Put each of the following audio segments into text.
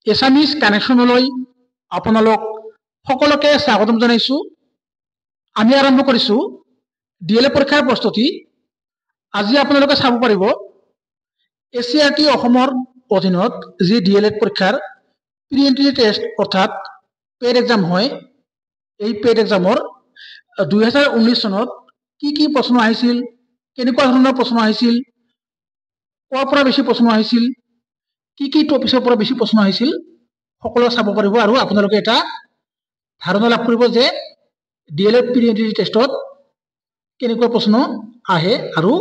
Assamese কানেকশ্যনলৈ আপোনালোক সকলোকে স্বাগতম জনাইছোঁ। আমি আৰম্ভ কৰিছোঁ ডিএলএড পৰীক্ষাৰ প্ৰস্তুতি। আজি আপোনালোকে চাব পাৰিব এচিআৰটি অসমৰ অধীনত যি ডিএলএড পৰীক্ষাৰ প্ৰি এণ্ট্ৰি টেষ্ট অৰ্থাৎ পেড এক্সাম হয়, এই পেড এক্সামৰ 2019 চনত কি প্ৰশ্ন আহিছিল, কেনেকুৱা ধৰণৰ প্ৰশ্ন আহিছিল, ক'ৰ পৰা বেছি প্ৰশ্ন আহিছিল, কি টপিকৰ পৰা বেছি প্ৰশ্ন আহিছিল, সকলো চাব পাৰিব আৰু আপোনালোকে এটা ধাৰণা লাভ কৰিব যে ডিএলএড প্ৰি এণ্ট্ৰি টেষ্টত কেনেকুৱা প্ৰশ্ন আহে আৰু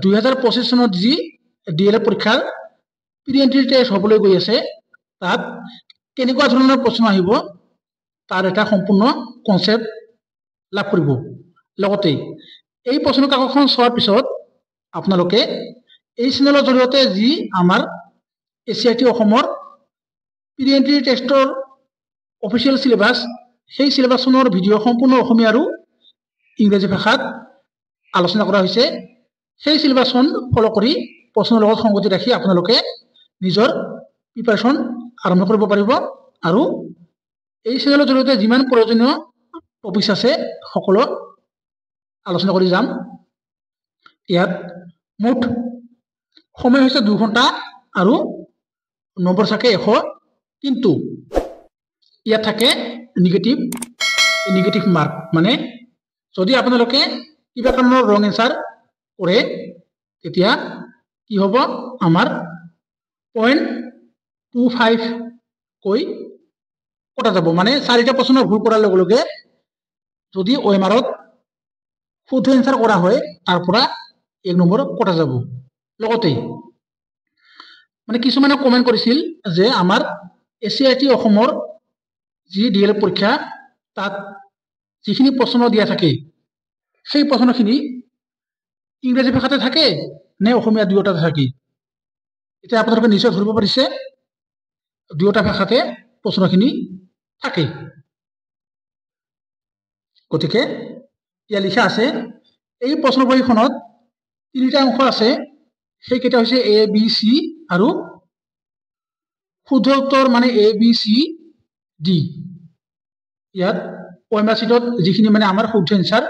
2025 চনত যি ডিএলএড পৰীক্ষাৰ প্ৰি এণ্ট্ৰি টেষ্ট হ'বলৈ গৈ আছে তাত কেনেকুৱা ধৰণৰ প্ৰশ্ন আহিব তাৰ এটা সম্পূৰ্ণ কনচেপ্ট লাভ কৰিব। লগতে এই প্ৰশ্ন কাকতখন চোৱাৰ পিছত আপোনালোকে এই চেনেলৰ জৰিয়তে যি আমাৰ এচিআৰটি অসমৰ প্ৰি এণ্ট্ৰি টেষ্টৰ অফিচিয়েল চিলেবাছ, সেই চিলেবাছখনৰ ভিডিঅ' সম্পূৰ্ণ অসমীয়া আৰু ইংৰাজী ভাষাত আলোচনা কৰা হৈছে। সেই চিলেবাছখন ফ'ল' কৰি প্ৰশ্নৰ লগত সংগতি ৰাখি আপোনালোকে নিজৰ প্ৰিপাৰেশ্যন আৰম্ভ কৰিব পাৰিব আৰু এই চেনেলৰ জৰিয়তে যিমান প্ৰয়োজনীয় টপিকছ আছে সকলো আলোচনা কৰি যাম। ইয়াত মুঠ সময় হৈছে 2 ঘণ্টা আৰু নম্বৰ থাকে 100, কিন্তু ইয়াত থাকে নিগেটিভ মাৰ্ক, মানে যদি আপোনালোকে কিবা কাৰণৰ ৰং এনচাৰ কৰে তেতিয়া কি হ'ব, আমাৰ 0.25 কৈ কটা যাব। মানে 4টা প্ৰশ্ন ভুল কৰাৰ লগে লগে যদি OMR-ত শুদ্ধ এনচাৰ কৰা হয় তাৰ পৰা 1 নম্বৰ কটা যাব। লগতে মানে কিছুমানে কমেণ্ট কৰিছিল যে আমাৰ এচিআৰটি অসমৰ যি ডিএলএড পৰীক্ষা তাত যিখিনি প্ৰশ্ন দিয়া থাকে সেই প্ৰশ্নখিনি ইংৰাজী ভাষাতে থাকে নে অসমীয়া দুয়োটাতে থাকে। এতিয়া আপোনালোকে নিশ্চয় ধৰিব পাৰিছে দুয়োটা ভাষাতে প্ৰশ্নখিনি থাকে। গতিকে ইয়াত লিখা আছে এই প্ৰশ্ন বহীখনত 3টা অংশ আছে, সেইকেইটা হৈছে A, B, C আৰু শুদ্ধ উত্তৰ মানে A, B, C, D। ইয়াত OMR চিটত যিখিনি মানে আমাৰ শুদ্ধ এনচাৰ,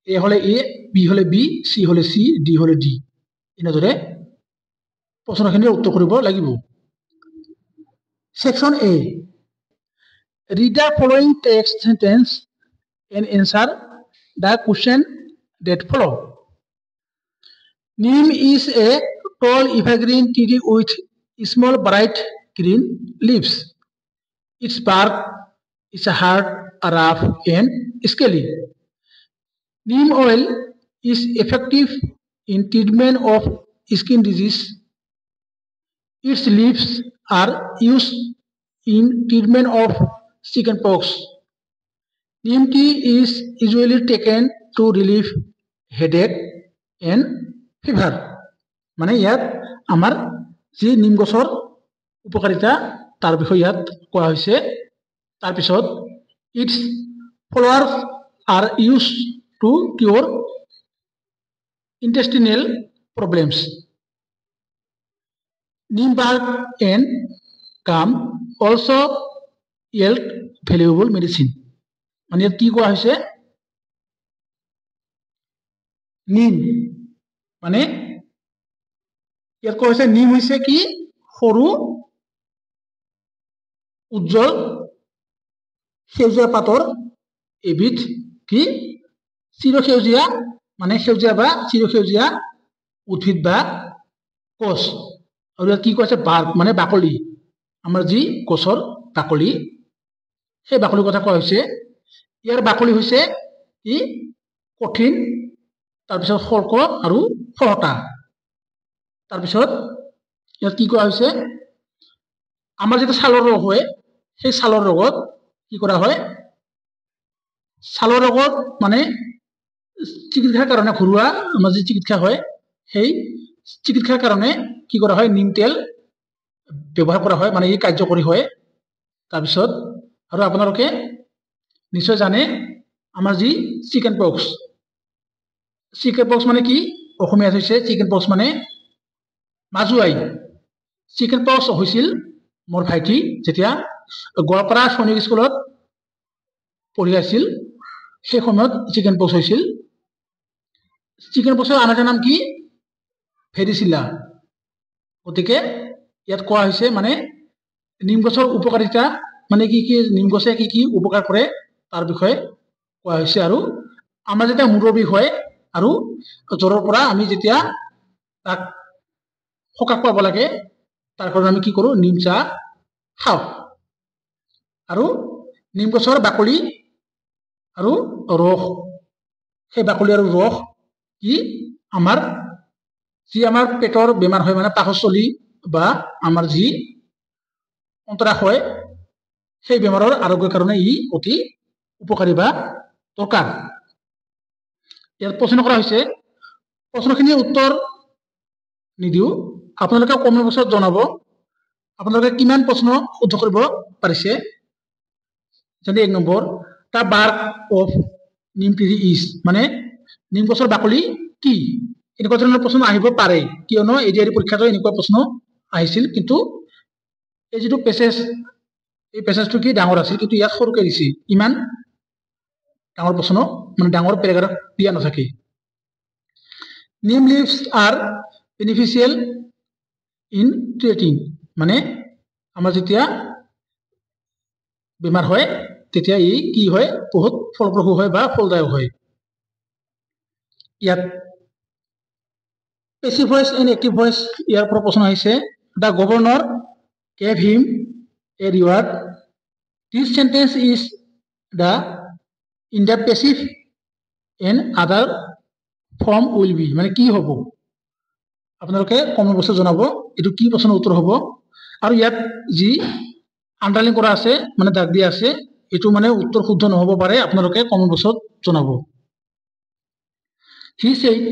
A হলে A, B হলে B, C হলে C, D হলে D, এনেদৰে প্ৰশ্নখিনিৰ উত্তৰ কৰিব লাগিব। Section A, read the following text sentence and answer the question that follow. Neem is a tall evergreen tree with small bright green leaves. Its bark is hard, rough and scaly. Neem oil is effective in treatment of skin disease. Its leaves are used in treatment of chickenpox. Neem tea is usually taken to relieve headache and fever. মানে ইয়াত আমাৰ যি নিম গছৰ উপকাৰিতা তাৰ বিষয়ে ইয়াত কোৱা হৈছে। তাৰপিছত its flowers are used to cure intestinal problems. Neem bark and gum also' yield valuable medicine. মানে ইয়াত কি কোৱা হৈছে, নিম মানে ইয়াত কোৱা হৈছে নিম হৈছে কি সৰু উজ্জ্বল সেউজীয়া পাতৰ এবিধ কি চিৰসেউজীয়া, মানে সেউজীয়া বা চিৰসেউজীয়া উদ্ভিদ বা গছ। আৰু ইয়াত কি কৈছে বাৰ্ক মানে বাকলি, আমাৰ যি গছৰ বাকলি সেই বাকলিৰ কথা কোৱা হৈছে। ইয়াৰ বাকলি হৈছে কি কঠিন, তাৰপিছত খৰ্ক আৰু খহটা। তাৰপিছত ইয়াত কি কোৱা হৈছে, আমাৰ যেতিয়া ছালৰ ৰোগ হয় সেই ছালৰ ৰোগত কি কৰা হয়, ছালৰ ৰোগত মানে চিকিৎসাৰ কাৰণে ঘৰুৱা আমাৰ যি চিকিৎসা হয় সেই চিকিৎসাৰ কাৰণে কি কৰা হয়, নিম তেল ব্যৱহাৰ কৰা হয়, মানে ই কাৰ্যকৰী হয়। তাৰপিছত আৰু আপোনালোকে নিশ্চয় জানে আমাৰ যি চিকেন পক্স মানে কি, অসমীয়াত হৈছে চিকেন পক্স মানে মাজুৱাই। চিকেন পক্স হৈছিল মোৰ ভাইটি যেতিয়া গোৱালপাৰা সৈনিক স্কুলত পঢ়ি আছিল সেই সময়ত চিকেন পক্স হৈছিল। চিকেন পক্সৰ আন এটা নাম কি ভেৰিচিলা। গতিকে ইয়াত কোৱা হৈছে মানে নিম গছৰ উপকাৰিতা মানে কি কি নিম গছে কি কি উপকাৰ কৰে তাৰ বিষয়ে কোৱা হৈছে। আৰু আমাৰ যেতিয়া মূৰৰ বিষ হয় আৰু জ্বৰৰ পৰা আমি যেতিয়া তাক সকাহ পাব লাগে তাৰ কাৰণে আমি কি কৰোঁ নিম চাহ খাওঁ। আৰু নিম গছৰ বাকলি আৰু ৰস সেই বাকলি আৰু ৰস কি আমাৰ যি আমাৰ পেটৰ বেমাৰ হয় মানে পাকস্থলী বা আমাৰ যি অন্তৰাশ হয় সেই বেমাৰৰ আৰোগ্যৰ কাৰণে ই অতি উপকাৰী বা দৰকাৰ। ইয়াত প্ৰশ্ন কৰা হৈছে, প্ৰশ্নখিনিৰ উত্তৰ নিদিওঁ, আপোনালোকে কমেণ্ট বক্সত জনাব আপোনালোকে কিমান প্ৰশ্ন শুদ্ধ কৰিব পাৰিছে। যেনে 1 নম্বৰ, দ্য বাৰ্ক অফ নিম ট্ৰি ইজ মানে নিম গছৰ বাকলি কি? এনেকুৱা ধৰণৰ প্ৰশ্ন আহিব পাৰে কিয়নো এডিআৰই পৰীক্ষাতো এনেকুৱা প্ৰশ্ন আহিছিল। কিন্তু এই যিটো পেছেজ এই পেছেজটো কি ডাঙৰ আছিল কিন্তু ইয়াত সৰুকৈ দিছে, ইমান ডাঙৰ প্ৰশ্ন মানে ডাঙৰ পেৰাগ্ৰাফ দিয়া নাথাকে। নিম লিভছ আৰ বেনিফিচিয়েল ইন ট্ৰিটিং মানে আমাৰ যেতিয়া বেমাৰ হয় তেতিয়া ই কি হয় বহুত ফলপ্ৰসূ হয় বা ফলদায়ক হয়। ইয়াত passive voice and active voice ইয়াৰ পৰা প্ৰশ্ন আহিছে, the governor gave him a reward, this sentence is the in the passive and other form will be মানে কি হ'ব? আপোনালোকে কমেণ্ট বক্সত জনাব এইটো কি প্ৰশ্নৰ উত্তৰ হ'ব। আৰু ইয়াত যি আণ্ডাৰলাইন কৰা আছে মানে দাগ দিয়া আছে এইটো মানে উত্তৰ শুদ্ধ নহ'ব পাৰে, আপোনালোকে কমেণ্ট বক্সত জনাব। হি said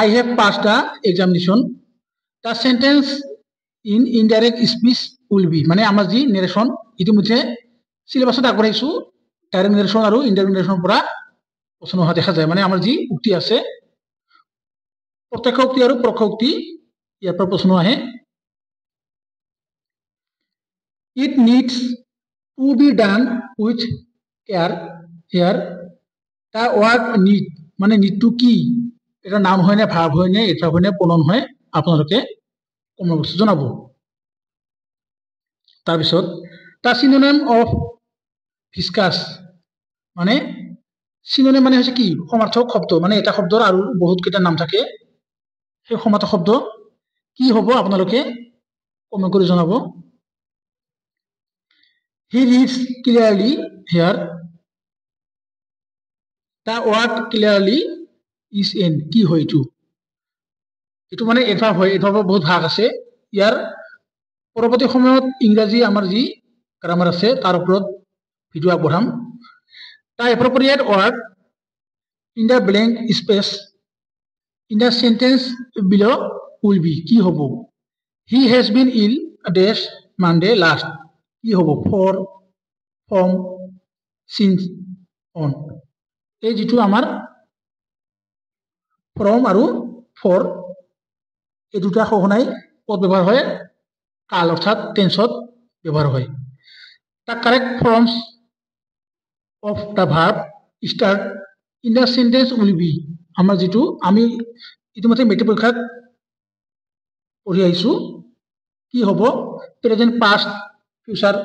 I have passed the examination. The sentence in indirect speech will be মানে আমাৰ যি নেৰেশ্যন ইতিমধ্যে চিলেবাছত আগবঢ়াইছো, ডাইৰেক্ট নেৰেশ্যন আৰু ইনডাইৰেক্ট নেৰেশ্যনৰ পৰা প্ৰশ্ন অহা দেখা যায়। মানে আমাৰ যি উক্তি আছে প্ৰত্যক্ষ উক্তি আৰু পৰোক্ষ উক্তি ইয়াৰ পৰা প্ৰশ্ন আহে। It needs to be done with care. Here the word need মানে নিডটো কি? এটা নাম হয় নে ভাৰ্ব হয় নে এডভাৰ্ব হয় নে প্ৰনাউন হয় আপোনালোকে কমেণ্ট বক্সত জনাব। তাৰপিছত দ্য চিনোনিম অফ ভিস্কাছ মানে চিনোনিম মানে হৈছে কি সমাৰ্থক শব্দ, মানে এটা শব্দৰ আৰু বহুত কেইটা নাম থাকে, সেই সমাৰ্থক শব্দ কি হ'ব আপোনালোকে কমেণ্ট কৰি জনাব। He reads clearly hear the word clearly is an কি হয় এইটো? এইটো মানে এডভাৰ্ব হয়, এডভাৰ্বৰ বহুত ভাগ আছে। ইয়াৰ পৰৱৰ্তী সময়ত ইংৰাজী আমাৰ যি গ্ৰামাৰ আছে তাৰ ওপৰত ভিডিঅ' আগবঢ়াম। The appropriate word in the blank space in the sentence below' will be কি হ'ব? He has been ill dash Monday last কি হ'ব? For, from, since, on. এই যিটো আমাৰ ফ্ৰম আৰু ফৰ এই দুটা সঘনাই ক'ত ব্যৱহাৰ হয়? কাল অৰ্থাৎ টেন্সত ব্যৱহাৰ হয়। The correct forms of the verb start in the sentence will be আমাৰ যিটো আমি ইতিমধ্যে মেট্ৰিক পৰীক্ষাত পঢ়ি আহিছো কি হ'ব? প্ৰেজেণ্ট, পাষ্ট, ফিউচাৰ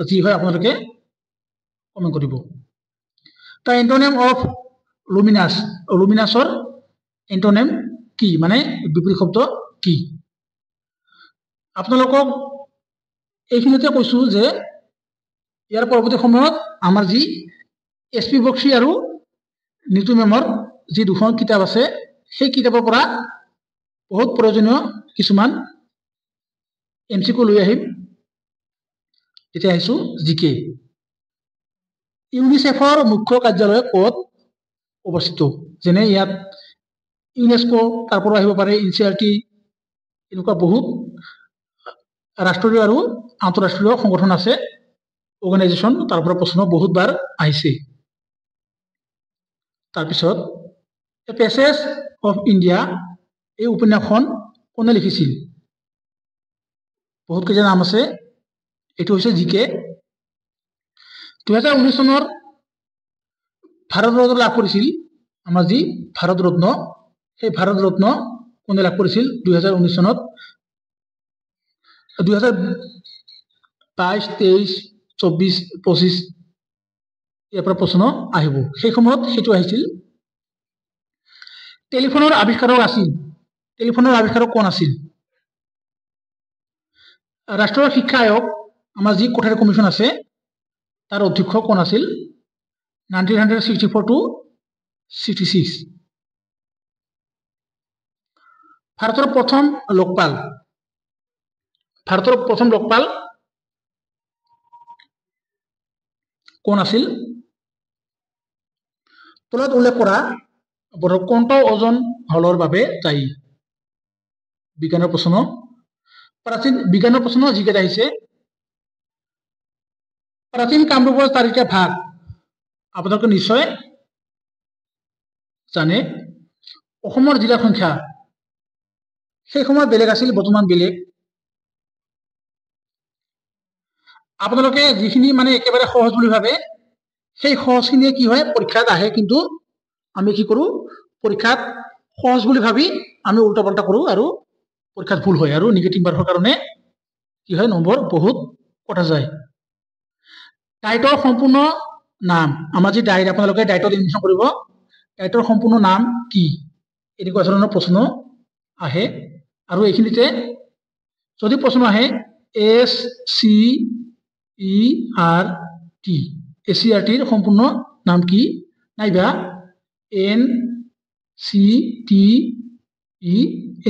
যি হয় আপোনালোকে কমেণ্ট কৰিব। দ্য এণ্টনেম অফ লুমিনাছ লুমিনাছৰ এণ্টনেম কি মানে বিপৰীত শব্দ কি? আপোনালোকক এইখিনিতে কৈছো যে ইয়াৰ পৰৱৰ্তী সময়ত আমাৰ যি এছ পি বক্সী আৰু নিতু মেমৰ যি দুখন কিতাপ আছে সেই কিতাপৰ পৰা বহুত প্ৰয়োজনীয় কিছুমান MCQ লৈ আহিম। এতিয়া আহিছো জিকে। ইউনিচেফৰ মুখ্য কাৰ্যালয় ক'ত অৱস্থিত? যেনে ইয়াত ইউনেস্কো তাৰ পৰা আহিব পাৰে, NCERT এনেকুৱা বহুত ৰাষ্ট্ৰীয় আৰু আন্তঃৰাষ্ট্ৰীয় সংগঠন আছে, অৰ্গেনাইজেশ্যন, তাৰ পৰা প্ৰশ্ন বহুতবাৰ আহিছে। তাৰপিছত এ পেছেজ অফ ইণ্ডিয়া এই উপন্যাসখন কোনে লিখিছিল? বহুত কেইটা নাম আছে, এইটো হৈছে জিকে 2019 চনৰ ভাৰত ৰত্ন লাভ কৰিছিল আমাৰ যি ভাৰত ৰত্ন সেই ভাৰত ৰত্ন কোনে লাভ কৰিছিল 2019 চনত 2022 23 24 25 ইয়াৰ পৰা প্ৰশ্ন আহিব সেই সময়ত সেইটো আহিছিল টেলিফোনৰ আৱিষ্কাৰক আছিল টেলিফোনৰ আৱিষ্কাৰক কোন আছিল ৰাষ্ট্ৰীয় শিক্ষা আয়োগ আমাৰ যি কোঠাৰী কমিশ্যন আছে তাৰ অধ্যক্ষ কোন আছিল 1964 to 66 ভাৰতৰ প্ৰথম লোকপাল কোন আছিল তলত উল্লেখ কৰা কোনটো ওজন হলৰ বাবে দায়ী বিজ্ঞানৰ প্ৰশ্ন বিজ্ঞানৰ প্ৰশ্ন যিকেইটা আহিছে প্ৰাচীন কামৰূপৰ চাৰিটা ভাগ আপোনালোকে নিশ্চয় জানে অসমৰ জিলাৰ সংখ্যা সেই সময়ত বেলেগ আছিল বৰ্তমান বেলেগ আপোনালোকে যিখিনি মানে একেবাৰে সহজ বুলি ভাবে সেই সহজখিনিয়ে কি হয় পৰীক্ষাত আহে কিন্তু আমি কি কৰো পৰীক্ষাত সহজ বুলি ভাবি আমি উল্টা পাল্টা কৰো আৰু পৰীক্ষাত ভুল হয় আৰু নিগেটিভ মাৰ্কৰ কাৰণে কি হয় নম্বৰ বহুত কটা যায় ডায়েটৰ সম্পূৰ্ণ নাম আমাৰ যি ডায়েট আপোনালোকে ডায়েটত এডমিশ্যন কৰিব ডায়েটৰ সম্পূৰ্ণ নাম কি এনেকুৱা ধৰণৰ প্ৰশ্ন আহে আৰু এইখিনিতে যদি প্ৰশ্ন আহে SCERT ৰ সম্পূৰ্ণ নাম কি নাইবা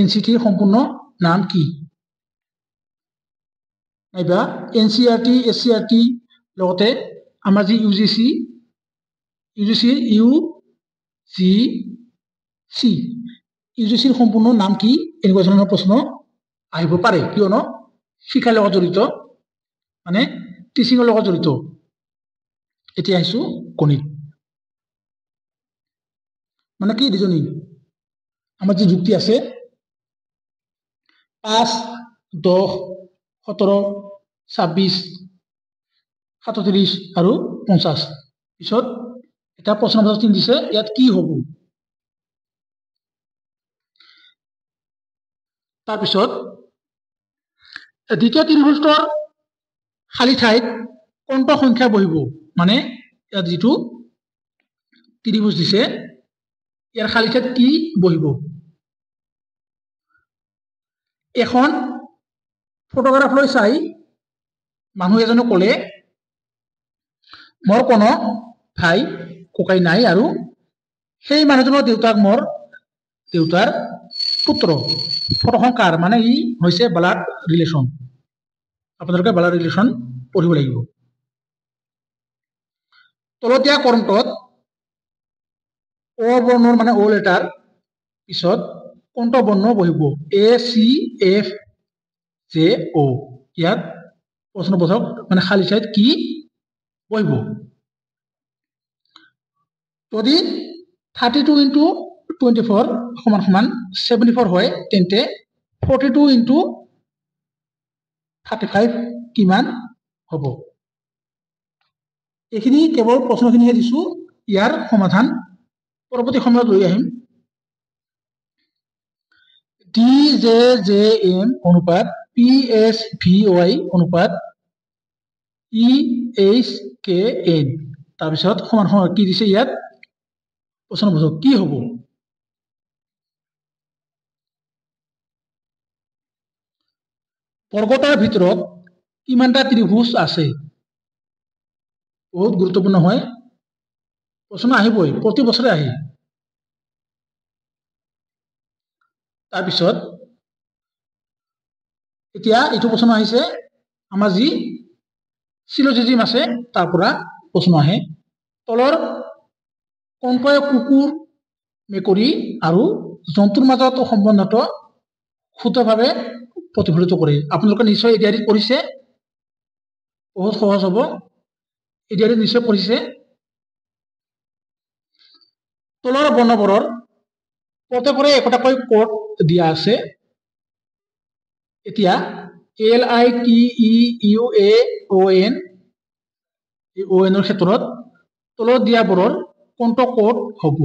NCT ৰ সম্পূৰ্ণ নাম কি নাইবা NCERT SCERT লগতে আমাৰ যি UGC UGCৰ সম্পূৰ্ণ নাম কি এনেকুৱা ধৰণৰ প্ৰশ্ন আহিব পাৰে কিয়নো শিক্ষাৰ লগত জড়িত মানে টিচিঙৰ লগত জড়িত এতিয়া আহিছো গণিত মানে কি ৰিজনিং আমাৰ যি যুক্তি আছে 5 10 17 26 37 আৰু 50 পিছত এটা প্ৰশ্ন নম্বৰ 3 দিছে ইয়াত কি হ'ব তাৰপিছত দ্বিতীয় ত্ৰিভুজৰ খালী ঠাইত কোনটো সংখ্যা বহিব মানে ইয়াত যিটো ত্ৰিভুজ দিছে ইয়াৰ খালী ঠাইত কি বহিব এখন ফটোগ্ৰাফ লৈ চাই মানুহ এজনে ক'লে মোৰ কোনো ভাই ককাই নাই আৰু সেই মানুহজনৰ দেউতাক মোৰ দেউতাৰ পুত্ৰ ফটোখন কাৰ মানে ই হৈছে ব্লাড ৰিলেশ্যন আপোনালোকে ব্লাড ৰিলেশ্যন পঢ়িব লাগিব তলতীয়া কৰ্ণটোত অ বৰ্ণৰ মানে অ লেটাৰ পিছত কোনটো বৰ্ণ বহিব ACFJO ইয়াত প্ৰশ্নবোধক মানে খালী ঠাইত কি বহিব যদি 32 into 24 সমান সমান 74 হয় তেন্তে 42 into 35 কিমান হ'ব এইখিনি কেৱল প্ৰশ্নখিনিহে দিছো ইয়াৰ সমাধান পৰৱৰ্তী সময়ত লৈ আহিম DJJM অনুপাত PSVY অনুপাত EHKN তাৰপিছত সমান সমান কি দিছে ইয়াত প্ৰশ্নবোধক কি হ'ব বৰ্গটাৰ ভিতৰত কিমানটা ত্ৰিভুজ আছে বহুত গুৰুত্বপূৰ্ণ হয় প্ৰশ্ন আহিবই প্ৰতি বছৰে আহে তাৰপিছত এতিয়া এইটো প্ৰশ্ন আহিছে আমাৰ যি সিলোজিজিম আছে তাৰ পৰা প্ৰশ্ন আহে তলৰ কোনটো কুকুৰ মেকুৰী আৰু জন্তুৰ মাজত সম্বন্ধটো শুদ্ধভাৱে প্ৰতিফলিত কৰে আপোনালোকে নিশ্চয় এডিআৰিত পঢ়িছে বহুত সহজ হ'ব এডিআৰিত নিশ্চয় পঢ়িছে তলৰ বৰ্ণবোৰৰ প্ৰত্যেকৰে একোটাকৈ কোড দিয়া আছে এতিয়া LITEUAON এই ON ক্ষেত্ৰত তলত দিয়াবোৰৰ কোনটো কোড হ'ব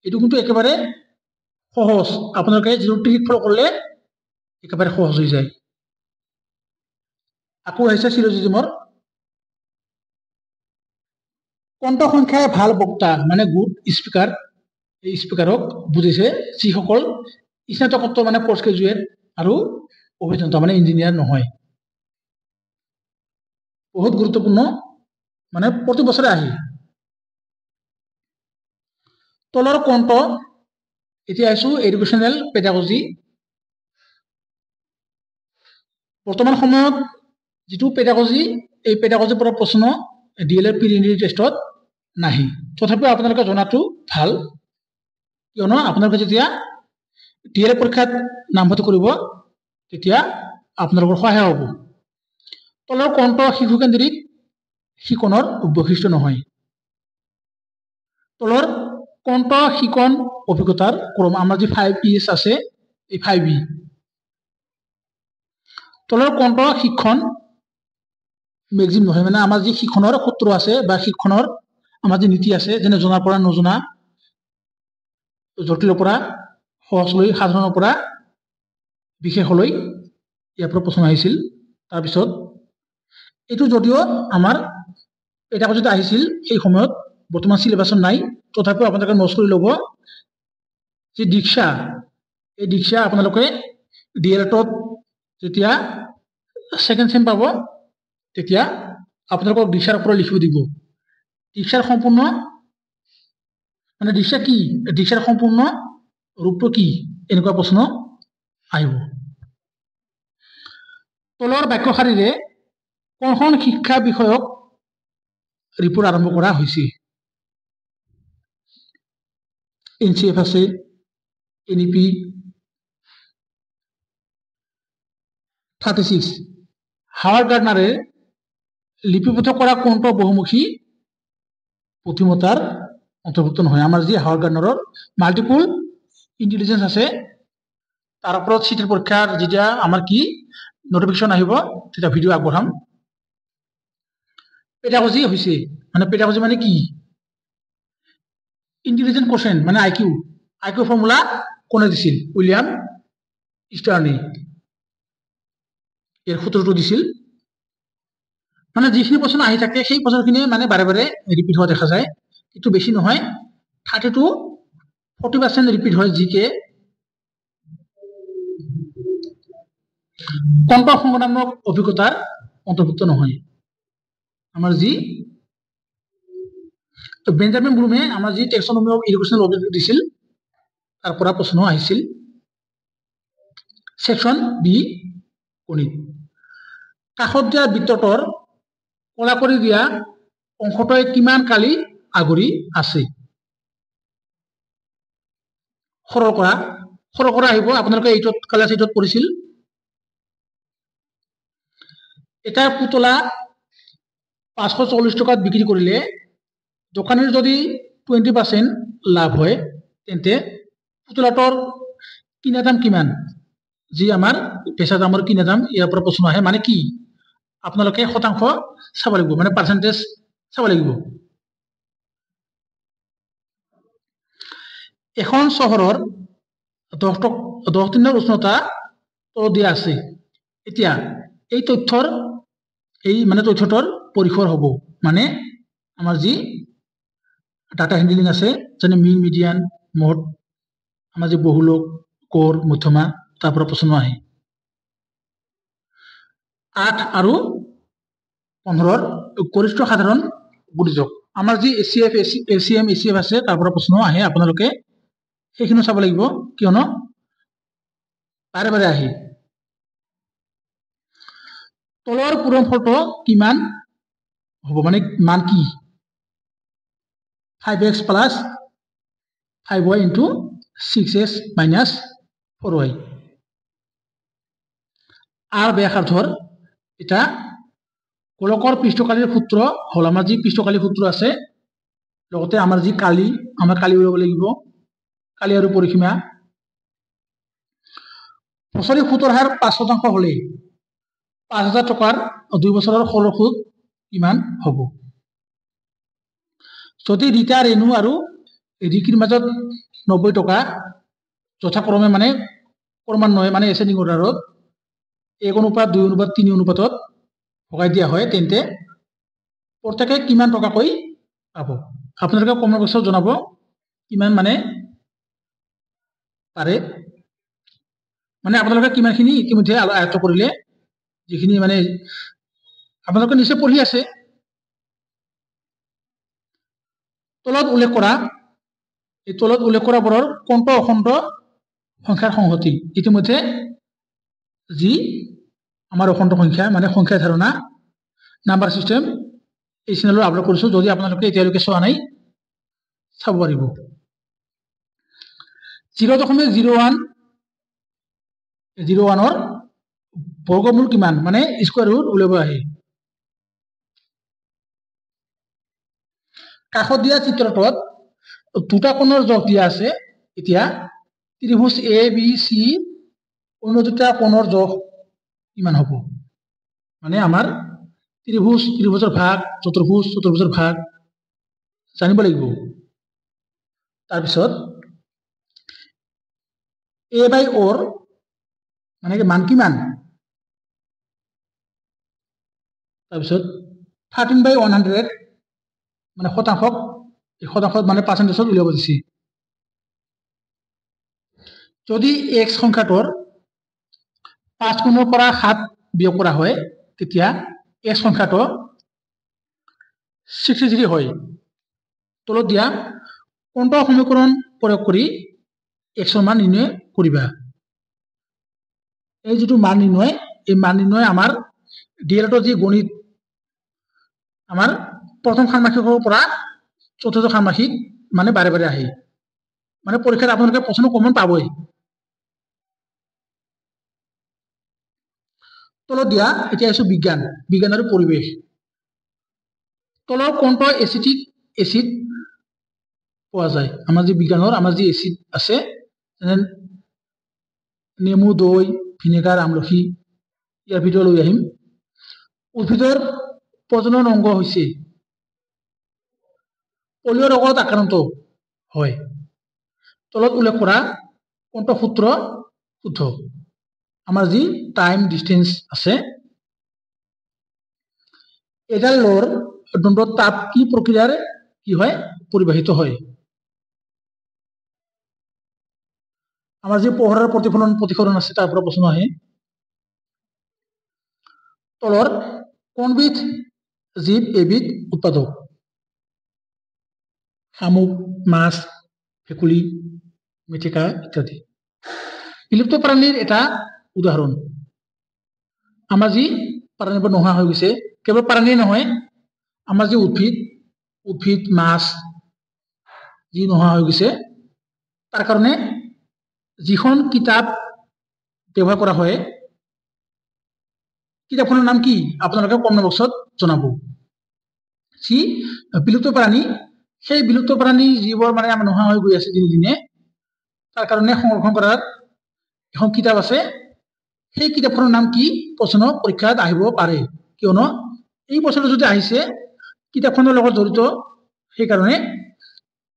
এইটো কিন্তু একেবাৰে সহজ আপোনালোকে যিটো ট্ৰিক ফলো কৰিলে একেবাৰে সহজ হৈ যায় আকৌ আহিছে চিলোজিজমৰ কোনটো সংখ্যাই ভাল বক্তা মানে গুড স্পিকাৰ এই স্পিকাৰক বুজিছে যিসকল স্নাতকোত্তৰ মানে পোষ্ট গ্ৰেজুৱেট আৰু অভিযন্তা মানে ইঞ্জিনিয়াৰ নহয় বহুত গুৰুত্বপূৰ্ণ মানে প্ৰতি বছৰে আহে তলৰ কোনটো এতিয়া আইছো এডুকেশ্যনেল পেডাগজি বৰ্তমান সময়ত যেটো পেডাগজি এই পেডাগজিৰ পৰা প্ৰশ্ন ডিএলএড প্ৰিলিমিনাৰী টেষ্টত নাহি তথাপিও আপোনালোকে জনাটো ভাল কিয়নো আপোনালোকে যেতিয়া ডিএলএড পৰীক্ষাত নামভৰ্তি কৰিব তেতিয়া আপোনালোকৰ সহায় হ'ব তলৰ কোনটো শিশুকেন্দ্ৰিক শিকনৰ বৈশিষ্ট্য নহয় তলৰ কোনটো শিকন অভিজ্ঞতাৰ ক্ৰম আমাৰ যে 5E's আছে এই 5E তলৰ কোনটো শিক্ষণ মেক্সিম নহয় মানে আমাৰ যে শিক্ষণৰ সূত্ৰ আছে বা শিক্ষণৰ আমাৰ যে নীতি আছে যেনে জনাৰ পৰা নজনা জটিলৰ পৰা সহজলৈ সাধাৰণৰ পৰা বিশেষলৈ ইয়াৰ পৰা প্ৰশ্ন আহিছিল তাৰ পিছত এটো যদিও আমাৰ এটা কথা আহিছিল এই সময়ত বৰ্তমান সিলেবাসত নাই তথাপিও আপোনালোকে নোট কৰি ল'ব যে দীক্ষা এই দীক্ষা আপোনালোকে ডিএলএডত যেতিয়া সেকেন্ড সেম পাব তেতিয়া আপোনালোকক দীক্ষাৰ ওপৰত লিখিব দিব দীক্ষাৰ সম্পূৰ্ণ মানে দীক্ষা কি দীক্ষাৰ সম্পূৰ্ণ ৰূপটো কি এনেকুৱা প্ৰশ্ন আহিব তলৰ বাক্যশাৰীৰে কোনখন শিক্ষা বিষয়ক ৰিপোৰ্ট আৰম্ভ কৰা হৈছে এনচিএফ আছে এনইপি 36 হাওয়াৰ্ড গাৰ্ডনাৰেৰ লিপিবদ্ধ কৰা কোনটো বহুমুখী পুথিমতাৰ অন্তৰ্ভুক্ত নহয় আমাৰ যে হাওয়াৰ্ড গাৰ্ডনাৰৰ মাল্টিপল ইন্টেলিজেন্স আছে তাৰ ওপৰত সিটেৰ পৰীক্ষাৰ যেতিয়া আমাৰ কি নোটিফিকেশন আহিব তেতিয়া ভিডিও আগবঢ়াম পেডাগজি হৈছে মানে পেডাগজি মানে কি ইন্টেলিজেন্ট কোশ্চেন মানে আইকিউ ফৰ্মুলা কোনে দিছিল উইলিয়াম স্টাৰ্নি এর সূত্রটো দিছিল মানে যিখিনি প্রশ্ন আহি থাকে সেই প্রশ্নখিনি মানে বারে বারে রিপিট হওয়া দেখা যায় কিন্তু বেশি নহয় 30 to 40% রিপিট হয় জিকে কোনটো সংগঠনাত্মক অভিজ্ঞতার অন্তর্ভুক্ত নহয় আমার জি তো বেঞ্জামিন ব্লুমে আমার জি টেক্সোনমি অফ এডুকেশনাল অবজেক্ট দিছিল তার পৰা প্ৰশ্ন আহিছিল সেকশন বি গণিত কাষত দিয়া বৃত্তটোৰ কলা কৰি দিয়া অংশটোৱে কিমান কালি আগুৰি আছে সৰল কৰা আহিব আপোনালোকে এইটোত ক্লাছ 8ত পঢ়িছিল এটা পুতলা 540 টকাত বিক্রি কৰিলে দোকানীৰ যদি 20% লাভ হয় তেন্তে পুতলাটোৰ কিনা দাম কিমান যি আমাৰ পেছা দামৰ কিনা দাম ইয়াৰ পৰা প্ৰশ্ন আহে মানে কি আপোনালোকে শতাংশ চাব লাগিব মানে পাৰ্সেন্টেজ চাব লাগিব এখন চহৰৰ 10 দিনৰ উষ্ণতা তলত দিয়া আছে এতিয়া এই তথ্যৰ তথ্যটোৰ পৰিসৰ হ'ব মানে আমাৰ যি ডাটা হ্যান্ডলিং আছে যেনে মিন মিডিয়ান মোড আমাৰ যে বহুলক কোৰ মধ্যমা তাৰ পৰা প্ৰশ্ন আহে 8 আৰু 15 গৰিষ্ঠ সাধাৰণ গুণিতক আমাৰ যি এচিএফ এচিএম এচিএফ আছে তাৰ পৰা প্ৰশ্ন আহে আপোনালোকে সেইখিনি চাব লাগিব কিয়নো বাৰে বাৰে আহে তলৰ পূৰণফলটো কিমান হ'ব মানে মান কি 5x plus 5y into 6x minus 4y আর ব্যাসার্ধর এটা গোলকৰ পৃষ্ঠকালীৰ সূত্ৰ হল আমাৰ যি পৃষ্ঠকালী সূত্ৰ আছে লগতে আমাৰ যি কালি উলিয়াব লাগিব কালি আৰু পৰিসীমা ফসলি সুতৰ হাৰ 5% হলে 5,000 টকাৰ 2 বছৰৰ সৰল সুদ কিমান হ'ব যদি ৰিটা ৰেণু আৰু ৰিকিৰ মাজত 90 টকা যথাক্ৰমে মানে ক্ৰমান্বয়ে মানে এসেন্ডিং অৰ্ডাৰত 1:2:3 অনুপাতত ভগাই দিয়া হয় তেন্তে প্ৰত্যেকে কিমান টকাকৈ পাব আপোনালোকে কমেন্ট বক্সত জনাব কিমান মানে পাৰে মানে আপোনালোকে কিমানখিনি ইতিমধ্যে আয়ত্ত কৰিলে যিখিনি মানে আপোনালোকে নিশ্চয় পঢ়ি আছে তলত উল্লেখ কৰা বোৰৰ কোনটো অখণ্ড সংখ্যাৰ সংহতি ইতিমধ্যে যি আমাৰ অখণ্ড সংখ্যা মানে সংখ্যা ধাৰণা নাম্বাৰ সিস্টেম এই চেনেলত আপলোড কৰিছো যদি আপোনালোকে এতিয়ালৈকে চোৱা নাই চাব পাৰিব 0.01 বৰ্গমূল কিমান মানে স্কয়াৰ ৰুট উলিয়াব আহে কাষত দিয়া চিত্ৰটোত দুটা কোণৰ জোখ দিয়া আছে এতিয়া ত্ৰিভুজ এ বি সি অন্য দুটা কোণৰ জোখ কিমান হ'ব মানে আমাৰ ত্ৰিভুজৰ ভাগ চতুৰ্ভুজৰ ভাগ জানিব লাগিব তাৰপিছত a by or মানে মান কিমান তাৰপিছত 13/100 মানে শতাংশক মানে পাৰ্চেন্টেজত উলিয়াব দিছে যদি x সংখ্যাটোৰ 5 গুণৰ পৰা 7 বিয়োগ কৰা হয় তেতিয়া x সংখ্যাটো 63 হয় তলত দিয়া কোনটো সমীকৰণ প্ৰয়োগ কৰি x ৰ মান নিৰ্ণয় কৰিবা এই যেটো মান নিৰ্ণয় আমাৰ ডিএলএডৰ যি গণিত আমাৰ প্ৰথম ষান্মাসিকৰ পৰা চতুৰ্থ ষান্মাসিক মানে বাৰে বাৰে আহে মানে পৰীক্ষাত আপোনালোকে প্ৰশ্ন কমন পাবই তলত দিয়া এতিয়া আছে বিজ্ঞান আৰু পৰিবেশ তলৰ কোনটো এসিটিক এসিড পোৱা যায় আমাৰ যি বিজ্ঞানৰ আমাৰ যি এসিড আছে নেমু দৈ ভিনেগাৰ আমলখি ইয়াৰ ভিতৰত লৈ আহিম উদ্ভিদৰ প্ৰজনন অংগ হৈছে পলিঅ' ৰোগত আক্ৰান্ত হয় তলত উল্লেখ কৰা কোনটো সূত্ৰ শুদ্ধ আমাৰ যি টাইম ডিসটেন্স আছে এডাল লোৰ দণ্ডত তাপ কি প্ৰক্ৰিয়াৰ কি হয় পৰিবাহিত হয় আমাৰ যি পোহৰৰ প্ৰতিফলন আছে তাৰ পৰা প্ৰশ্ন আহে তলৰ কোনবিধ জীৱ এবিধ উৎপাদক শামুক মাছ ভেকুলী মেটেকা ইত্যাদি বিলুপ্ত প্ৰাণীৰ এটা উদাহৰণ আমাৰ যি প্ৰাণীবোৰ নোহোৱা হৈ গৈছে কেৱল প্ৰাণী নহয় আমাৰ যি উদ্ভিদ মাছ যি নোহোৱা হৈ গৈছে তাৰ কাৰণে যিখন কিতাপ ব্যৱহাৰ কৰা হয় কিতাপখনৰ নাম কি আপোনালোকে কমেন্ট বক্সত জনাব যি বিলুপ্ত প্ৰাণী সেই বিলুপ্ত প্ৰাণী যিবোৰ মানে আমাৰ নোহোৱা হৈ গৈ আছে দিনে দিনে তাৰ কাৰণে সংৰক্ষণ কৰাৰ এখন কিতাপ আছে সেই কিতাপখনৰ নাম কি প্ৰশ্ন পৰীক্ষাত আহিব পাৰে কিয়নো এই বছৰটো যদি আহিছে কিতাপখনৰ লগত জড়িত সেই কাৰণে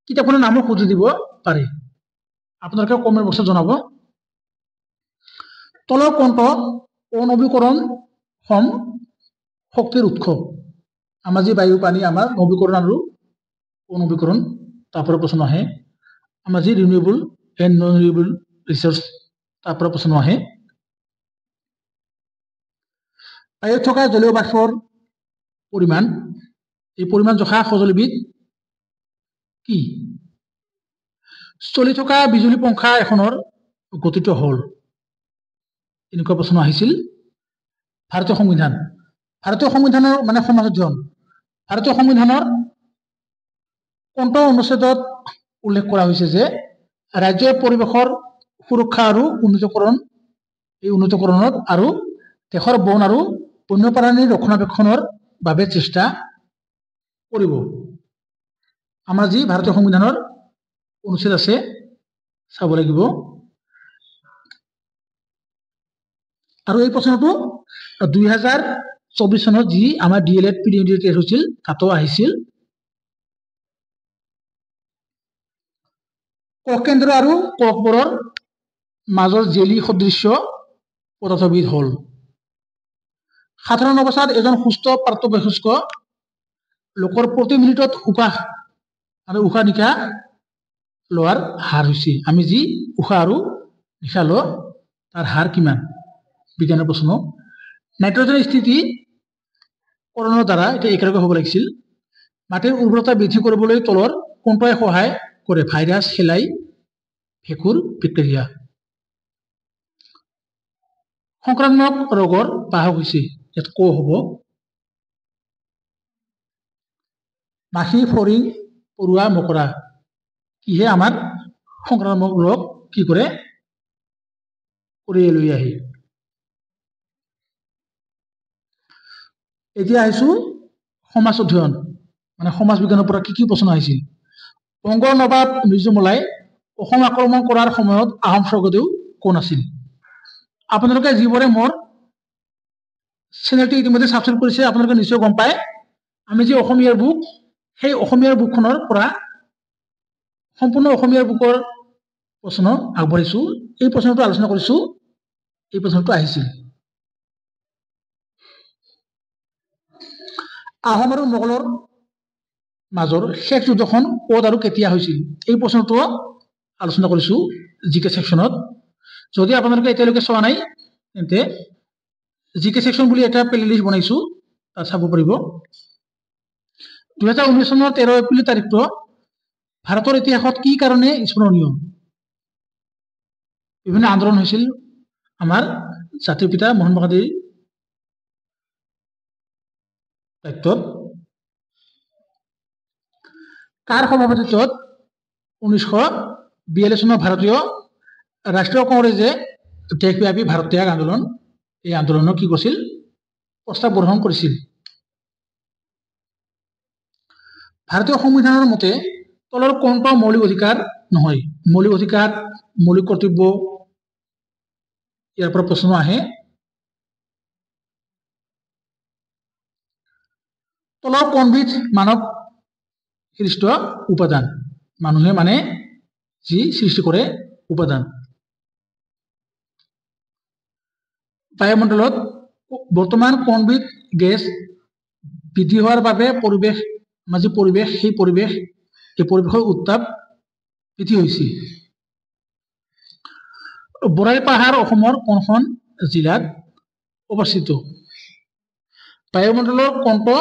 কিতাপখনৰ নামও খুঁজি দিব পাৰে আপোনালোকে কমেন্ট বক্সত জনাব তলৰ কোনটো অনবীকৰণ সম শক্তিৰ উৎস আমাৰ যি বায়ু পানী আমাৰ নবীকৰণ আৰু অনবীকৰণ তাৰ পৰা প্ৰশ্ন আহে আমাৰ যি renewable and non renewable resource তাৰ পৰা প্ৰশ্ন আহে বায়ুত থকা জলীয় বাষ্পৰ পৰিমাণ এই পৰিমাণ জোখা সঁজুলিবিধ কি চলি থকা বিজুলী পংখা এখনৰ গতিটো হল এনেকুৱা প্ৰশ্ন আহিছিল ভাৰতীয় সংবিধানৰ মানে সমাজ অধ্যয়ন ভাৰতীয় সংবিধানৰ কোনটো অনুচ্ছেদত উল্লেখ কৰা হৈছে যে ৰাজ্যৰ পৰিৱেশৰ সুৰক্ষা আৰু উন্নতকৰণত আৰু দেশৰ বন আৰু বন্যপ্ৰাণীৰ ৰক্ষণাবেক্ষণৰ বাবে চেষ্টা কৰিব আমাৰ যি ভাৰতীয় সংবিধানৰ অনুচ্ছেদ আছে চাব লাগিব আৰু এই প্ৰশ্নটো 2024 চনত যি আমাৰ DLED প্ৰিলিমিনাৰী টেষ্ট হৈছিল তাতো আহিছিল। ককেন্দ্ৰ আৰু ককবোৰৰ মাজৰ জেলি সদৃশ্য পদাৰ্থবিধ হল। সাধাৰণ অৱস্থাত এজন সুস্থ প্ৰাপ্তবয়স্ক লোকৰ প্ৰতি মিনিটত উশাহ আৰু উশাহ নিশাহ লোৱাৰ হাৰ হৈছে। আমি যি উশাহ আৰু নিশাহ লওঁ তাৰ হাৰ কিমান? বিজ্ঞানৰ প্ৰশ্ন। নাইট্ৰজেনৰ স্থিতি কৰণৰ দ্বাৰা এতিয়া একেলগে হ'ব লাগিছিল। মাটিৰ উৰ্বৰতা বৃদ্ধি কৰিবলৈ তলৰ কোনটোৱে সহায় কৰে? ভাইৰাছ, শেলাই, ভেঁকুৰ, বেক্টেৰিয়া। সংক্ৰামক ৰোগৰ বাহক হৈছে, ইয়াত ক হ'ব। মাখি, ফৰিং, পৰুৱা, মকৰা। কিহে আমাৰ সংক্ৰামক ৰোগ কি কৰে? কঢ়িয়াই লৈ আহে। এতিয়া আহিছো সমাজ অধ্যয়ন, মানে সমাজ বিজ্ঞানৰ পৰা কি প্ৰশ্ন আহিছিল। বংগৰ নবাব মিৰ্জুমলাই অসম আক্ৰমণ কৰাৰ সময়ত আহোম স্বৰ্গদেউ কোন আছিল? আপোনালোকে যিবোৰে মোৰ চেনেলটি ইতিমধ্যে ছাবস্ক্ৰাইব কৰিছে আপোনালোকে নিশ্চয় গম পায় আমি যি অসমীয়াৰ বুক, সেই অসমীয়াৰ বুকখনৰ পৰা সম্পূৰ্ণ অসমীয়াৰ বুকৰ প্ৰশ্ন আগবঢ়াইছো। এই প্ৰশ্নটো আলোচনা কৰিছো, এই প্ৰশ্নটো আহিছিল। আহোম আৰু মোগলৰ মাজৰ শেষ যুদ্ধখন ক'ত আৰু কেতিয়া হৈছিল? এই প্ৰশ্নটো আলোচনা কৰিছো জিকে ছেকশ্যনত। যদি আপোনালোকে এতিয়ালৈকে চোৱা নাই তেন্তে জিকে ছেকশ্যন বুলি এটা প্লেলিষ্ট বনাইছো, তাত চাব পাৰিব। 2019 চনৰ 13 এপ্ৰিল তাৰিখটো ভাৰতৰ ইতিহাসত কি কাৰণে স্মৰণীয়? বিভিন্ন আন্দোলন হৈছিল আমাৰ জাতিৰ পিতা মহাত্মা গান্ধীৰ দায়িত্বত। কাৰ সভাপতিত্বত 1942 চনৰ ভাৰতীয় ৰাষ্ট্ৰীয় কংগ্ৰেছে দেশব্যাপী ভাৰত ত্যাগ আন্দোলন, এই আন্দোলনক কি কৰিছিল? প্ৰস্তাৱ গ্ৰহণ কৰিছিল। ভাৰতীয় সংবিধানৰ মতে তলৰ কোনটো মৌলিক অধিকাৰ নহয়? মৌলিক অধিকাৰ, মৌলিক কৰ্তব্য, ইয়াৰ পৰা প্ৰশ্ন আহে। তলৰ কোনবিধ মানৱ সৃষ্ট উপাদান? মানুহে মানে যি সৃষ্টি কৰে উপাদান। বায়ুমণ্ডলত বৰ্তমান কোনবিধ গেছ বৃদ্ধি হোৱাৰ বাবে পৰিৱেশ, আমাৰ যি পৰিৱেশ, সেই পৰিৱেশৰ উত্তাপ বৃদ্ধি হৈছে? বৰাই পাহাৰ অসমৰ কোনখন জিলাত অৱস্থিত? বায়ুমণ্ডলৰ কোনটো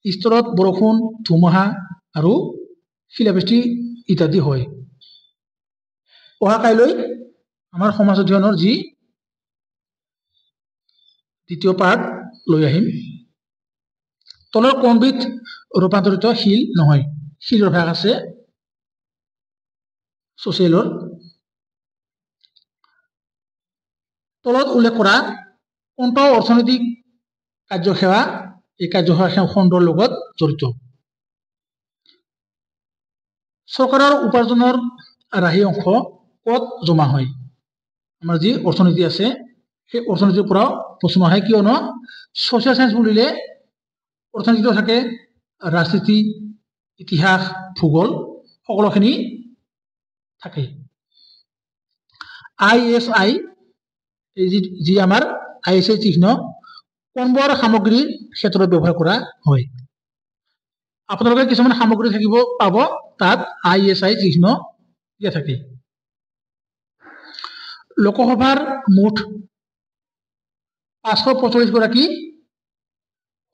স্তৰত বৰষুণ, ধুমুহা আৰু শিলাবৃষ্টি ইত্যাদি হয়? অহাকাইলৈ আমাৰ সমাজ অধ্যয়নৰ যি দ্বিতীয় পাৰ্ট লৈ আহিম। তলৰ কোনবিধ ৰূপান্তৰিত শিল নহয়? শিলৰ ভাগ আছে ছচিয়েলৰ। তলত উল্লেখ কৰা কোনটো অৰ্থনৈতিক কাৰ্যসেৱা এই কাৰ্যসেৱা খণ্ডৰ লগত জড়িত? চৰকাৰৰ উপাৰ্জনৰ ৰাহি অংশ ক'ত জমা হয়? আমাৰ যি অৰ্থনীতি আছে সেই অৰ্থনীতিৰ পৰাও প্ৰশ্ন আহে, কিয়নো ছচিয়েল চায়েন্স বুলিলে অৰ্থনীতিও থাকে, ৰাজনীতি, ইতিহাস, ভূগোল সকলোখিনি থাকে। ISI যি আমাৰ ISI চিহ্ন কোনবোৰ সামগ্ৰীৰ ক্ষেত্ৰত ব্যৱহাৰ কৰা হয়? আপোনালোকে কিছুমান সামগ্ৰী থাকিব পাব তাত ISI চিহ্ন দিয়া থাকে। লোকসভাৰ মুঠ 545 গৰাকী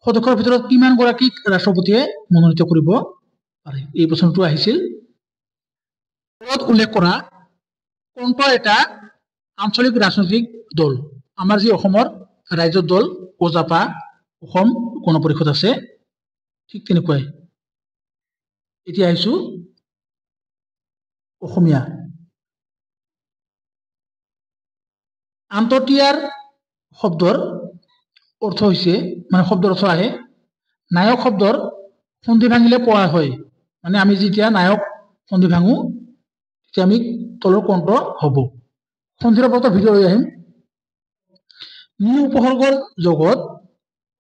সদস্যৰ ভিতৰত কিমান গৰাকীক ৰাষ্ট্ৰপতিয়ে মনোনীত কৰিব পাৰে? এই প্ৰশ্নটো আহিছিল। উল্লেখ কৰা কোনটো এটা আঞ্চলিক ৰাজনৈতিক দল? আমাৰ যি অসমৰ ৰাজ্যৰ দল অজাপা, অসম গণ পৰিষদ আছে, ঠিক তেনেকুৱাই। এতিয়া আহিছো অসমীয়া। আন্তঃতিয়াৰ শব্দৰ অৰ্থ হৈছে, মানে শব্দৰ অৰ্থ আহে নায়ক শব্দৰ সন্ধি ভাঙিলে পোৱা হয়, মানে আমি যেতিয়া নায়ক সন্ধি ভাঙো তেতিয়া আমি তলৰ কোনটো হ'ব? সন্ধিৰ ওপৰত ভিডিঅ' লৈ আহিম। নি উপসৰ্গৰ জগত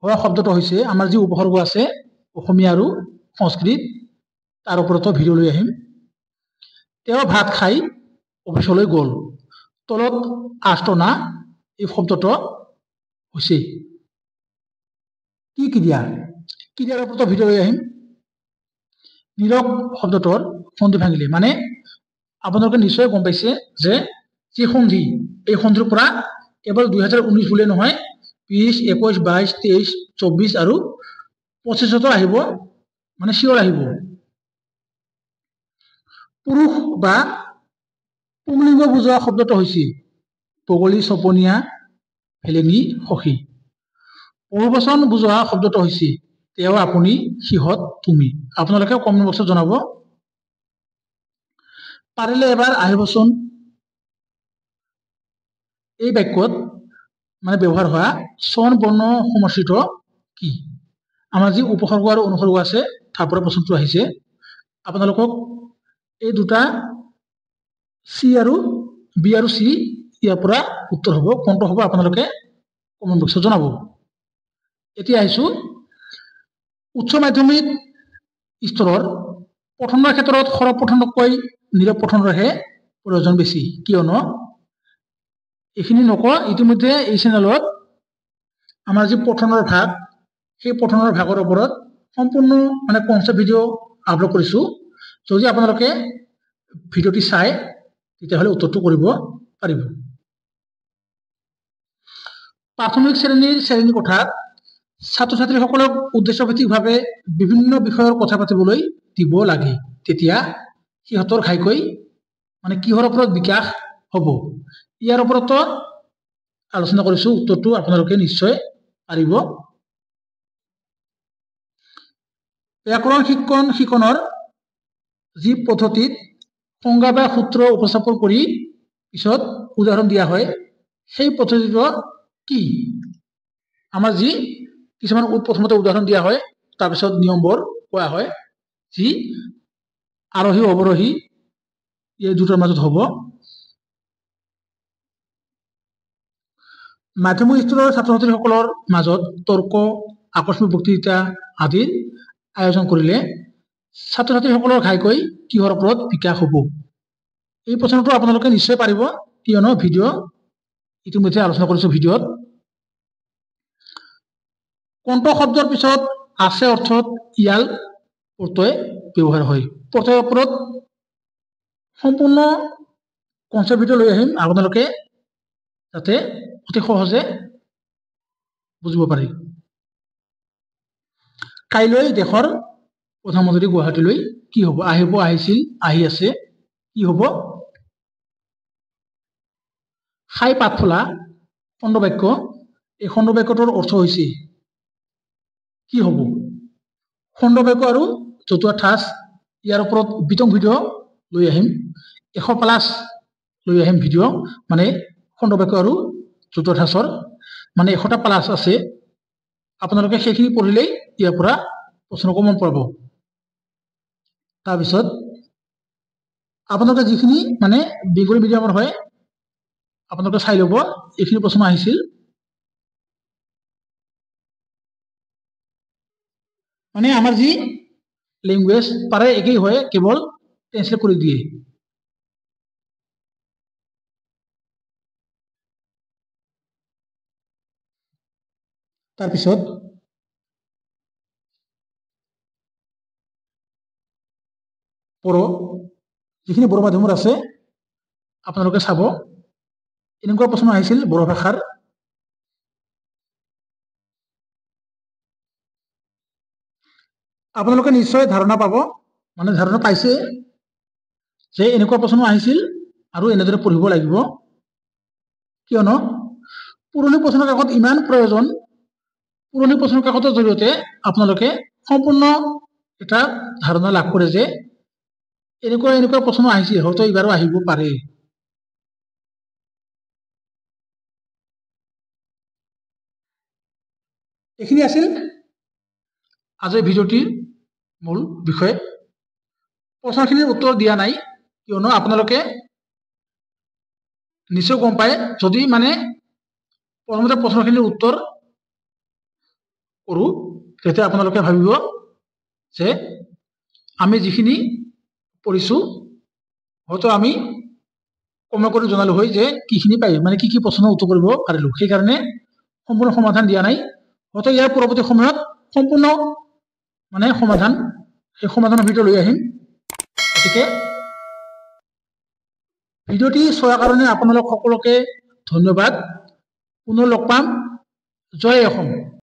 হোৱা শব্দটো হৈছে আমাৰ যি উপসৰ্গ আছে অসমীয়া আৰু সংস্কৃত তাৰ ওপৰতো ভিডিঅ' লৈ আহিম। তেওঁ ভাত খাই অফিচলৈ গ'ল। তলত আস্তনা এই শব্দটো হৈছে কি ক্ৰিয়া? ক্ৰিয়াৰ ওপৰতো ভিডিঅ' লৈ আহিম। নীৰৱ শব্দটোৰ সন্ধি ভাঙিলে মানে আপোনালোকে নিশ্চয় গম পাইছে যে যি সন্ধি এই সন্ধিৰ পৰা কেৱল 2019 বুলিয়ে নহয় 20, 21, 22, 23, 24 আৰু 25তো আহিব, মানে চিয়ৰ আহিব। পুৰুষ বা পুংলিংগ বুজোৱা শব্দটো হৈছে পগলী, চপনীয়া, ভেলেঙী, সখী। বহুবচন বুজোৱা শব্দটো হৈছে তেওঁ, আপুনি, সিহঁত, তুমি। আপোনালোকে কমেণ্ট বক্সত জনাব। পাৰিলে এবাৰ আহিবচোন এই বাক্যত মানে ব্যৱহাৰ হোৱা স্বন বৰ্ণ সমষ্টিত কি? আমাৰ যি উপসৰ্গ আৰু অনুসৰ্গ আছে তাৰ পৰা প্ৰশ্নটো আহিছে। আপোনালোকক এই দুটা চি আৰু বি আৰু চি ইয়াৰ পৰা উত্তৰ হ'ব, কোনটো হ'ব আপোনালোকে কমেণ্ট বক্সত জনাব। এতিয়া আহিছো উচ্চ মাধ্যমিক স্তৰৰ পঠনৰ ক্ষেত্ৰত সৰল পঠনতকৈ নীৰৱ পঠনৰহে প্ৰয়োজন বেছি, কিয়নো এইখিনি নকওঁ ইতিমধ্যে এই চেনেলত আমাৰ যি পঠনৰ ভাগ সেই পঠনৰ ভাগৰ ওপৰত সম্পূৰ্ণ মানে কনচেপ্ট ভিডিঅ' আপলোড কৰিছো। যদি আপোনালোকে ভিডিঅ'টি চাই তেতিয়াহ'লে উত্তৰটো কৰিব পাৰিব। প্ৰাথমিক শ্ৰেণী কোঠাত ছাত্ৰ ছাত্ৰীসকলক উদ্দেশ্যভিত্তিকভাৱে বিভিন্ন বিষয়ৰ কথা পাতিবলৈ দিব লাগে, তেতিয়া সিহঁতৰ ঘাইকৈ মানে কিহৰ ওপৰত বিকাশ হ'ব, ইয়াৰ ওপৰতো আলোচনা কৰিছো। উত্তৰটো আপোনালোকে নিশ্চয় পাৰিব। ব্যাকৰণ শিক্ষণৰ যি পদ্ধতিত সংজ্ঞা বা সূত্ৰ উপস্থাপন কৰি পিছত উদাহৰণ দিয়া হয় সেই পদ্ধতিটো কি? আমাৰ যি কিছুমান প্ৰথমতে উদাহৰণ দিয়া হয় তাৰপিছত নিয়মবোৰ কোৱা হয়, যি আৰোহী অৱৰোহী এই দুটাৰ মাজত হ'ব। মাধ্যমিক স্তৰৰ ছাত্ৰ ছাত্ৰীসকলৰ মাজত তৰ্ক, আকস্মিক বক্তৃতা আদিৰ আয়োজন কৰিলে ছাত্ৰ ছাত্ৰীসকলৰ ঘাইকৈ কিহৰ ওপৰত বিকাশ হ'ব? এই প্ৰশ্নটো আপোনালোকে নিশ্চয় পাৰিব, কিয়নো ভিডিঅ' ইতিমধ্যে আলোচনা কৰিছো। ভিডিঅ'ত কোনটো শব্দৰ পিছত আছে অৰ্থত ইয়াল প্ৰত্যয় ব্যৱহাৰ হয়? প্ৰত্যয়ৰ ওপৰত সম্পূৰ্ণ কনচেপ্ট ভিডিঅ' লৈ আহিম, আপোনালোকে যাতে অতি সহজে বুজিব পাৰি। কাইলৈ দেশৰ প্ৰধানমন্ত্ৰী গুৱাহাটীলৈ কি হ'ব? আহিব, আহিছিল, আহি আছে, কি হ'ব? খাই পাত ফলা খণ্ড বাক্য। এই খণ্ড বাক্যটোৰ অৰ্থ হৈছে কি হ'ব? খণ্ড বাক্য আৰু জতুৱা ঠাঁচ, ইয়াৰ ওপৰত বিতং ভিডিঅ' লৈ আহিম, 100+ লৈ আহিম ভিডিঅ', মানে খণ্ড বাক্য আৰু জতুৱা ঠাঁচৰ মানে 100টা+ আছে। আপোনালোকে সেইখিনি পঢ়িলেই ইয়াৰ পৰা প্ৰশ্ন কমন পাব। তাৰপিছত আপোনালোকে যিখিনি মানে বেংগলী মিডিয়ামৰ হয় আপোনালোকে চাই ল'ব, এইখিনি প্ৰশ্ন আহিছিল। মানে আমাৰ যি লেংগুৱেজ প্ৰায় একেই হয়, কেৱল ট্ৰেন্সলেট কৰি দিয়ে। তাৰপিছত বড়ো, যিখিনি বড়ো মাধ্যমৰ আছে আপোনালোকে চাব, এনেকুৱা প্ৰশ্ন আহিছিল বড়ো ভাষাৰ। আপোনালোকে নিশ্চয় ধাৰণা পাব, মানে ধাৰণা পাইছে যে এনেকুৱা প্ৰশ্ন আহিছিল আৰু এনেদৰে পঢ়িব লাগিব, কিয়নো পুৰণি প্ৰশ্ন কাকত ইমান প্ৰয়োজন। পুৰণি প্ৰশ্ন কাকতৰ জৰিয়তে আপোনালোকে সম্পূৰ্ণ এটা ধাৰণা লাভ কৰে যে এনেকুৱা প্ৰশ্ন আহিছিল, হয়তো এইবাৰো আহিব পাৰে। এইখিনি আছিল আজিৰ ভিডিঅ'টিৰ মূল বিষয়। প্ৰশ্নখিনিৰ উত্তৰ দিয়া নাই, কিয়নো আপোনালোকে নিশ্চয় গম পায়, যদি মানে প্ৰথমতে প্ৰশ্নখিনিৰ উত্তৰ কৰোঁ, তেতিয়া আপোনালোকে ভাবিব যে আমি যিখিনি পঢ়িছোঁ হয়তো আমি কমেণ্ট কৰি জনালো হয় যে কিখিনি পাই মানে কি প্ৰশ্নৰ উত্তৰ কৰিব পাৰিলোঁ। সেইকাৰণে সম্পূৰ্ণ সমাধান দিয়া নাই, হয়তো ইয়াৰ পৰৱৰ্তী সময়ত সম্পূৰ্ণ মানে সমাধান, সেই সমাধানৰ ভিডিঅ' লৈ আহিম। গতিকে ভিডিঅ'টি চোৱাৰ কাৰণে আপোনালোক সকলোকে ধন্যবাদ। পুনৰ লগ পাম। জয় অসম।